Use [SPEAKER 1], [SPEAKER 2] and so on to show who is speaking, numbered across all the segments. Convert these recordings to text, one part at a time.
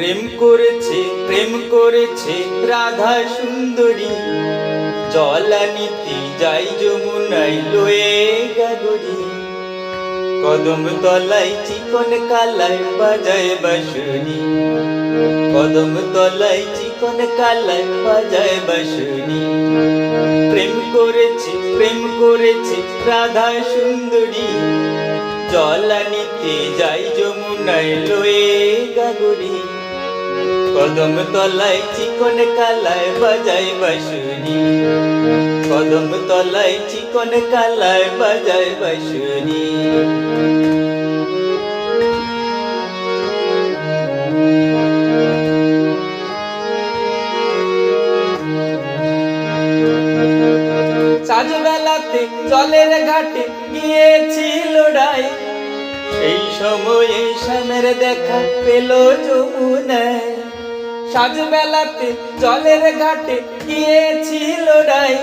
[SPEAKER 1] প্রেম করেছে রাধা সুন্দরী, জলানিতে যাই যমুনায় লয়ে গাগরি। কদম তলায় চিকন কালায় বাজায় বাঁশুরি, কদম তলায় চিকন কালায় বাজায় বাঁশুরি। প্রেম করেছে রাধা সুন্দরী, জলানিতে যাই যমুনায় লয়ে গাগরি। কদম তলায় চিকন কালায় বাজায় বাঁশুরি, কদম তলায় চিকন কালায় বাজায় বাঁশুরি। সাজবেলাতে জলের ঘাটে গিয়েছিল ডাই, সেই সময়ে শ্যামের দেখা পেল যমুনায়। সাজবেলাতে জলের ঘাটে গিয়েছিল ডাই,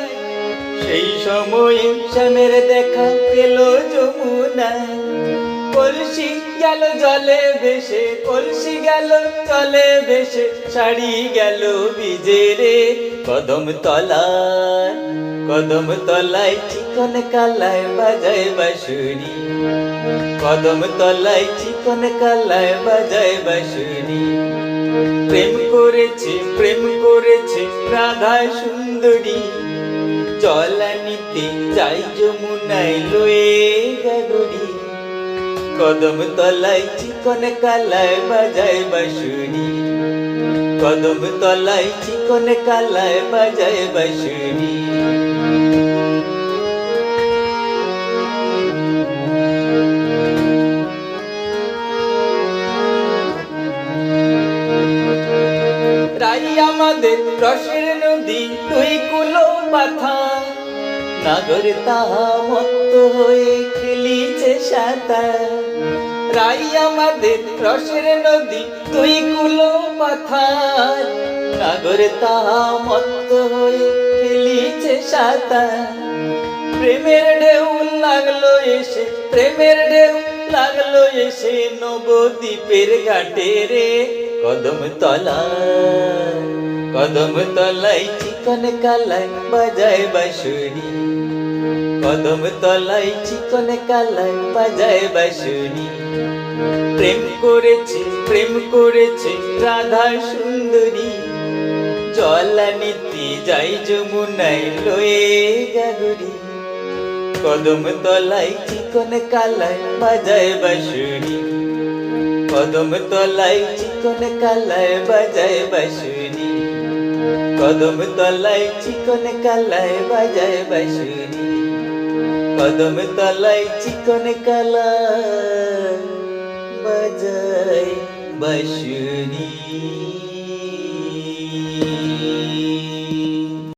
[SPEAKER 1] সেই সময়ে শ্যামের দেখা পেল যমুনায়। কলসি গেল জলে ভেসে, কলসি গেল জলে ভেসে, শাড়ি গেল ভিজে রে। কদম তলায় চিকন কালায় বাজায় বাঁশুরি, কদম তলায় চিকন কালায় বাজায় বাঁশুরি। প্রেম করেছে রাধা সুন্দরী, জলানিতে যাই যমুনায় লয়ে গাগরি। কদম তলায় চিকন কালায় বাজায় বাঁশুরি, কদম তলায় চিকন কালায় বাজায় বাঁশুরি। রাই আমাদের রসের নদী, তুই কুলো মাথা, নাগর তাহা মত্ত হয়ে খেলিছে সাঁতার। রাই আমাদের রসের নদী, তুই কুলো পাথার, নাগর তাহা মত্ত হয়ে খেলিছে সাঁতার। প্রেমের ঢেউ লাগলো এসে, প্রেমের ঢেউ লাগলো এসে নবদ্বীপের ঘাটে রে। কদম তলায় চিকন কালায় বাজায় বাঁশুরি, কদম তলায় চিকন কালায় বাজায় বাঁশুরি। প্রেম করেছে রাধা সুন্দরী, জলানিতে যাই যমুনায় লয়ে গাগরি। কদম তলায় চিকন কালায় বাজায় বাঁশুরি, কদম তলায় চিকন কালায় বাজায় বাঁশুরি, কদম তলায় চিকন কালায় বাজায় বাঁশুরি, কদম তলায় চিকন কালায় বাজায় বাঁশুরি।